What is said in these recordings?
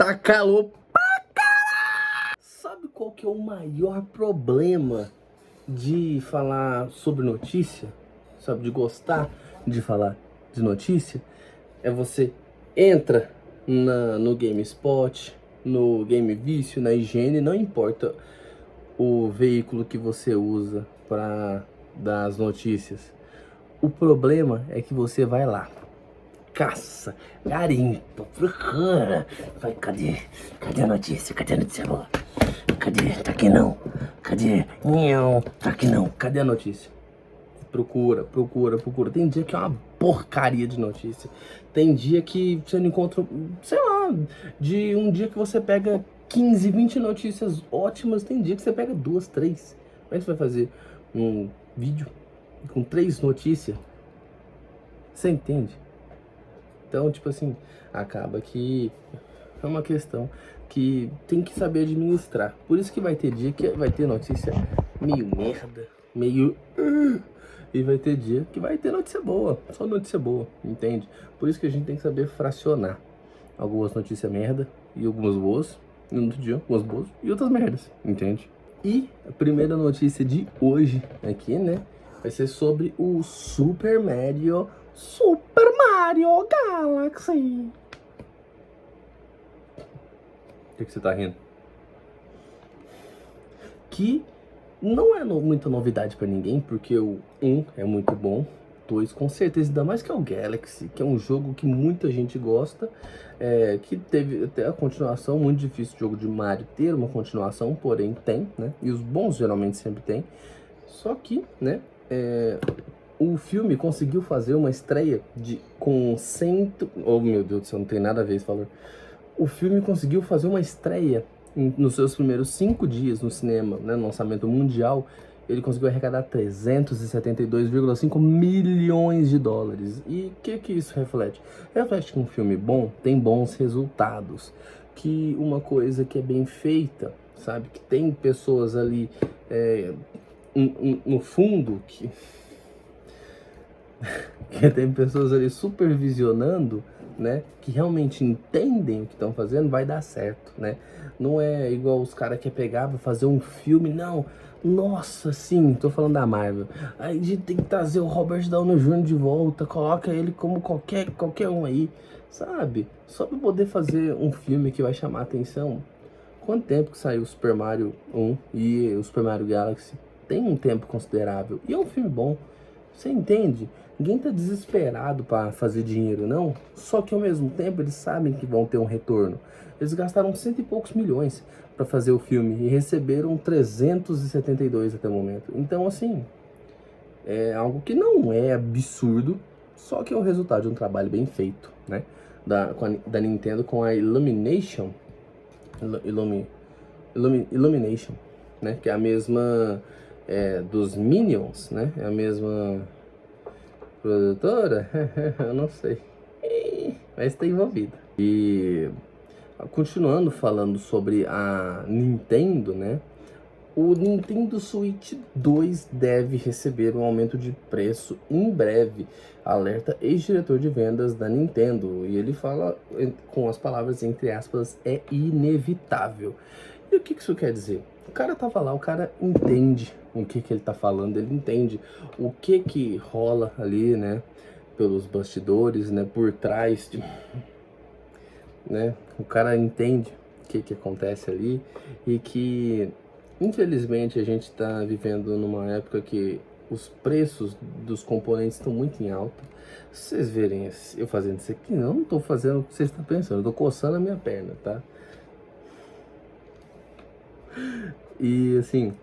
Tá calor pra caralho! Sabe qual que é o maior problema de falar sobre notícia? Sabe, de gostar de falar de notícia? É você entra no GameSpot, no Game Vício, na IGN, não importa o veículo que você usa para dar as notícias. O problema é que você vai lá, caça, garimpa, procura. Vai, cadê? Cadê a notícia? Cadê a notícia boa? Cadê? Tá aqui não. Cadê? Não. Tá aqui não. Cadê a notícia? Procura, procura, procura. Tem dia que é uma porcaria de notícia. Tem dia que você não encontra, sei lá, de um dia que você pega 15, 20 notícias ótimas. Tem dia que você pega 2, 3. Como é que você vai fazer um vídeo com 3 notícias? Você entende? Então, tipo assim, acaba que é uma questão que tem que saber administrar. Por isso que vai ter dia que vai ter notícia meio merda, meio... E vai ter dia que vai ter notícia boa, só notícia boa, entende? Por isso que a gente tem que saber fracionar. Algumas notícias merda e algumas boas, e no outro dia algumas boas e outras merdas, entende? E a primeira notícia de hoje aqui, né, vai ser sobre o Super Mario Galaxy. O que você tá rindo? Que não é muita novidade pra ninguém, porque o 1 é muito bom, 2 com certeza, ainda mais que é o Galaxy, que é um jogo que muita gente gosta, que teve até a continuação, muito difícil o jogo de Mario ter uma continuação, porém tem, né? E os bons geralmente sempre tem. Só que, né, o filme conseguiu fazer uma estreia com 100... Oh, meu Deus do céu, não tem nada a ver esse valor. O filme conseguiu fazer uma estreia nos seus primeiros 5 dias no cinema, né, no lançamento mundial. Ele conseguiu arrecadar 372,5 milhões de dólares. E o que isso reflete? Reflete que um filme bom tem bons resultados. Que uma coisa que é bem feita, sabe? Que tem pessoas ali no fundo que tem pessoas ali supervisionando, né, que realmente entendem o que estão fazendo, vai dar certo, né? Não é igual os caras que pegavam fazer um filme, não, nossa, sim, tô falando da Marvel. Aí a gente tem que trazer o Robert Downey Jr. de volta, coloca ele como qualquer um aí, sabe? Só pra poder fazer um filme que vai chamar a atenção. Quanto tempo que saiu o Super Mario 1 e o Super Mario Galaxy? Tem um tempo considerável, e é um filme bom. Você entende? Ninguém tá desesperado para fazer dinheiro, não. Só que ao mesmo tempo eles sabem que vão ter um retorno. Eles gastaram 100 e poucos milhões para fazer o filme e receberam 372 até o momento. Então, assim, é algo que não é absurdo, só que é o resultado de um trabalho bem feito, né? Da Nintendo com a Illumination, né? Que é a mesma dos Minions, né? É a mesma produtora? Eu não sei, mas está envolvida. E continuando falando sobre a Nintendo, né? O Nintendo Switch 2 deve receber um aumento de preço em breve, alerta ex-diretor de vendas da Nintendo. E ele fala com as palavras entre aspas, é inevitável. E o que isso quer dizer? O cara tava lá, o cara entende o que ele tá falando, ele entende o que rola ali, né, pelos bastidores, né, por trás, né, o cara entende o que acontece ali e que, infelizmente, a gente tá vivendo numa época que os preços dos componentes estão muito em alta. Se vocês verem eu fazendo isso aqui, eu não tô fazendo o que vocês estão pensando, eu tô coçando a minha perna, tá? E assim,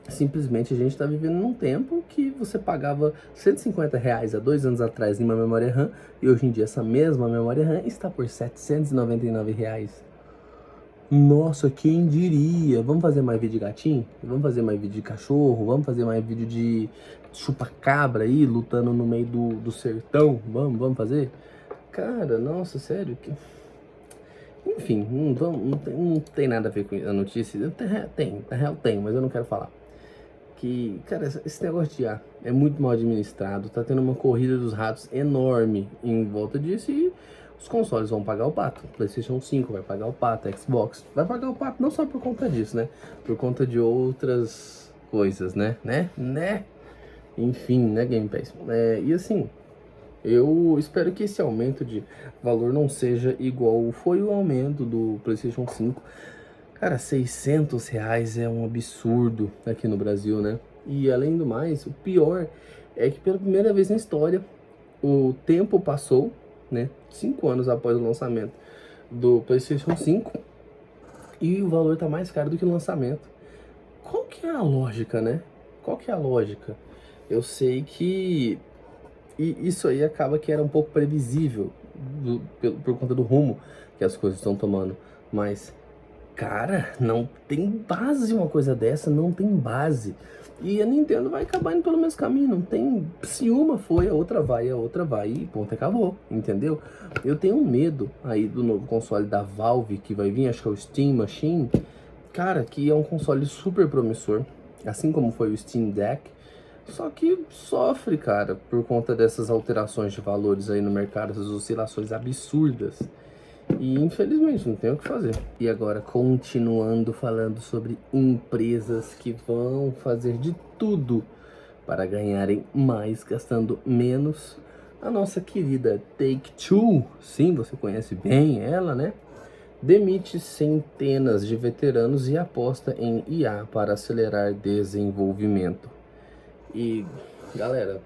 simplesmente a gente está vivendo num tempo que você pagava R$150 há 2 anos atrás em uma memória RAM e hoje em dia essa mesma memória RAM está por R$799. Nossa, quem diria? Vamos fazer mais vídeo de gatinho? Vamos fazer mais vídeo de cachorro? Vamos fazer mais vídeo de chupa-cabra aí, lutando no meio do sertão? Vamos fazer? Cara, nossa, sério, que... Enfim, não tem nada a ver com a notícia. Na real tem, mas eu não quero falar. Que, cara, esse negócio de IA é muito mal administrado. Tá tendo uma corrida dos ratos enorme em volta disso e os consoles vão pagar o pato. PlayStation 5 vai pagar o pato, Xbox vai pagar o pato, não só por conta disso, né? Por conta de outras coisas, né? Enfim, né, Game Pass? E assim, eu espero que esse aumento de valor não seja igual foi o aumento do PlayStation 5. Cara, R$ 600 é um absurdo aqui no Brasil, né? E além do mais, o pior é que pela primeira vez na história, o tempo passou, né? 5 anos após o lançamento do PlayStation 5 e o valor tá mais caro do que o lançamento. Qual que é a lógica, né? Qual que é a lógica? Eu sei que isso aí acaba que era um pouco previsível por conta do rumo que as coisas estão tomando, mas cara, não tem base uma coisa dessa, não tem base. E a Nintendo vai acabar indo pelo mesmo caminho, não tem... Se uma foi, a outra vai, e ponto, acabou, entendeu? Eu tenho um medo aí do novo console da Valve que vai vir, acho que é o Steam Machine. Cara, que é um console super promissor, assim como foi o Steam Deck. Só que sofre, cara, por conta dessas alterações de valores aí no mercado, essas oscilações absurdas. E infelizmente não tem o que fazer. E agora, continuando falando sobre empresas que vão fazer de tudo para ganharem mais, gastando menos, a nossa querida Take-Two, sim, você conhece bem ela, né? Demite centenas de veteranos e aposta em IA para acelerar desenvolvimento. E, galera,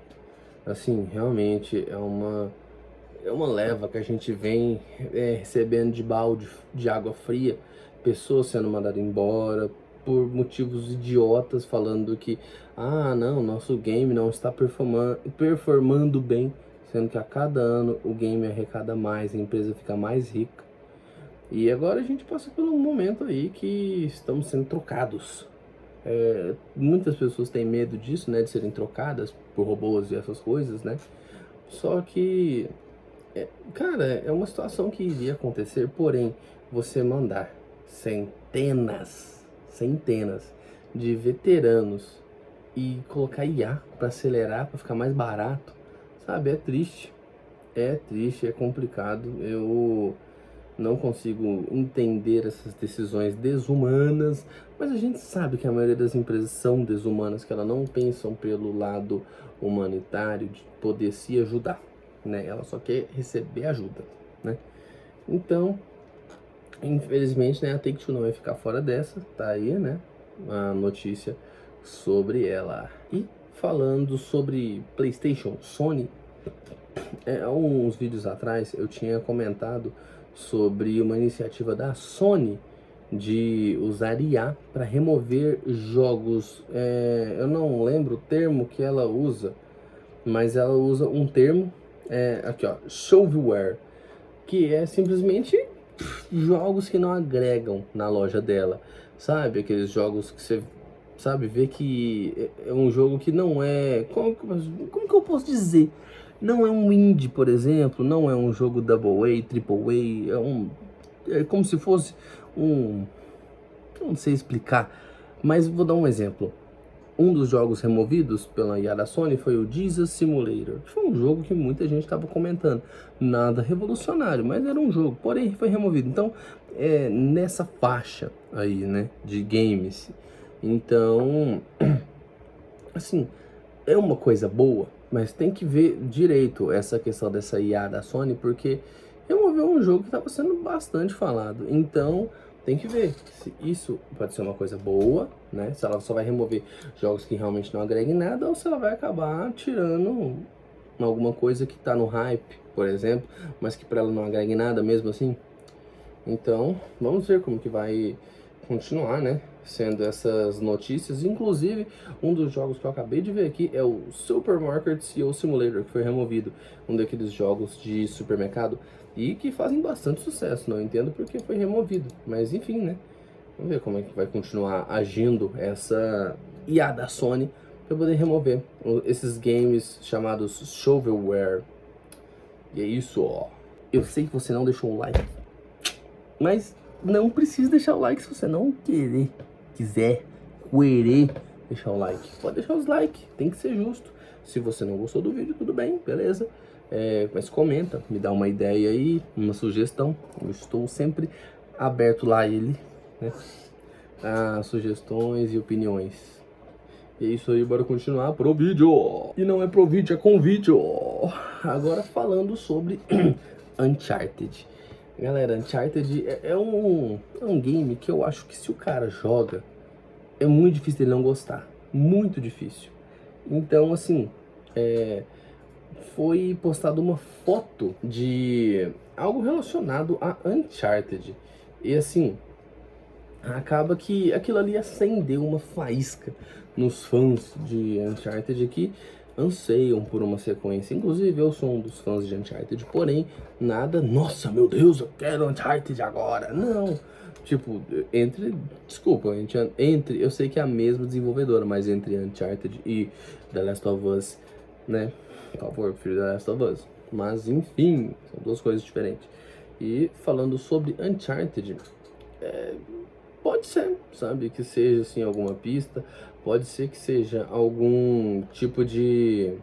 assim, realmente é uma leva que a gente vem recebendo de balde de água fria, pessoas sendo mandadas embora por motivos idiotas, falando que, ah, não, nosso game não está performando bem, sendo que a cada ano o game arrecada mais, a empresa fica mais rica. E agora a gente passa por um momento aí que estamos sendo trocados. Muitas pessoas têm medo disso, né, de serem trocadas por robôs e essas coisas, né? Só que cara, é uma situação que iria acontecer, porém, você mandar centenas de veteranos e colocar IA para acelerar, para ficar mais barato, sabe? É triste, é complicado. Eu não consigo entender essas decisões desumanas, mas a gente sabe que a maioria das empresas são desumanas, que elas não pensam pelo lado humanitário de poder se ajudar, né? Ela só quer receber ajuda, né? Então, infelizmente, né, a Take-Two não vai ficar fora dessa, tá aí, né, a notícia sobre ela. E falando sobre PlayStation, Sony, há uns vídeos atrás eu tinha comentado sobre uma iniciativa da Sony de usar IA para remover jogos, eu não lembro o termo que ela usa, mas ela usa um termo, aqui ó, shovelware, que é simplesmente jogos que não agregam na loja dela, sabe? Aqueles jogos que você, sabe, vê que é um jogo que não é... Como que eu posso dizer? Não é um indie, por exemplo, não é um jogo AA, AAA, é como se fosse um... Eu não sei explicar, mas vou dar um exemplo. Um dos jogos removidos pela IA da Sony foi o Jesus Simulator, que foi um jogo que muita gente estava comentando. Nada revolucionário, mas era um jogo, porém foi removido. Então, nessa faixa aí, né, de games. Então, assim, é uma coisa boa, mas tem que ver direito essa questão dessa IA da Sony, porque removeu um jogo que estava sendo bastante falado. Então, tem que ver se isso pode ser uma coisa boa, né? Se ela só vai remover jogos que realmente não agreguem nada, ou se ela vai acabar tirando alguma coisa que tá no hype, por exemplo, mas que para ela não agregue nada mesmo assim. Então, vamos ver como que vai continuar, né, sendo essas notícias. Inclusive, um dos jogos que eu acabei de ver aqui é o Supermarket CEO Simulator, que foi removido, um daqueles jogos de supermercado e que fazem bastante sucesso. Não entendo porque foi removido, mas enfim, né, vamos ver como é que vai continuar agindo essa IA da Sony para poder remover esses games chamados shovelware. E é isso, ó. Eu sei que você não deixou o like, mas não precisa deixar o like se você não quiser deixar o like. Pode deixar os likes, tem que ser justo. Se você não gostou do vídeo, tudo bem, beleza. Mas comenta, me dá uma ideia aí, uma sugestão. Eu estou sempre aberto lá a ele, né? A sugestões e opiniões. E é isso aí, bora continuar pro vídeo. E não é pro vídeo, é com vídeo. Agora falando sobre Uncharted. Galera, Uncharted é um game que eu acho que se o cara joga, é muito difícil ele não gostar. Muito difícil. Então, assim, foi postada uma foto de algo relacionado a Uncharted. E assim, acaba que aquilo ali acendeu uma faísca nos fãs de Uncharted que anseiam por uma sequência. Inclusive, eu sou um dos fãs de Uncharted, porém, nada, nossa, meu Deus, eu quero Uncharted agora. Não. Tipo, entre, eu sei que é a mesma desenvolvedora, mas entre Uncharted e The Last of Us, né? Por favor, eu prefiro The Last of Us. Mas, enfim, são duas coisas diferentes. E falando sobre Uncharted, pode ser, sabe, que seja, assim, alguma pista. Pode ser que seja algum tipo de...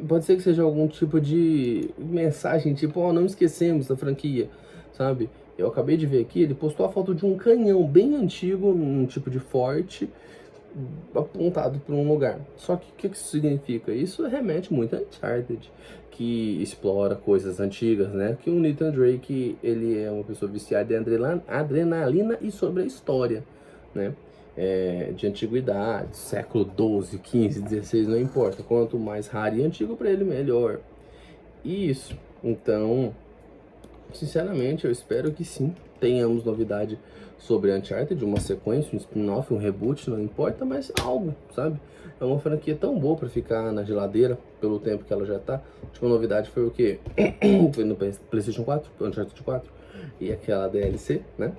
pode ser que seja algum tipo de mensagem, tipo, ó, não esquecemos da franquia, sabe? Eu acabei de ver aqui, ele postou a foto de um canhão bem antigo, um tipo de forte, apontado para um lugar. Só que o que isso significa? Isso remete muito a Uncharted, que explora coisas antigas, né? Que o Nathan Drake, ele é uma pessoa viciada em adrenalina e sobre a história, né? De antiguidade, século 12, 15, 16, não importa. Quanto mais raro e antigo para ele, melhor. Isso. Então, sinceramente, eu espero que sim, tenhamos novidade sobre Uncharted, uma sequência, um spin-off, um reboot, não importa, mas algo, sabe? É uma franquia tão boa pra ficar na geladeira pelo tempo que ela já tá. A última novidade foi o quê? Foi no PlayStation 4, Uncharted 4, e aquela DLC, né?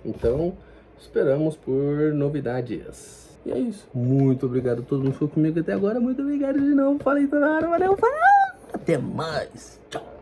Então, esperamos por novidades. E é isso. Muito obrigado a todo mundo que ficou comigo até agora. Muito obrigado de novo. Falei toda hora. Valeu, falou! Até mais. Tchau.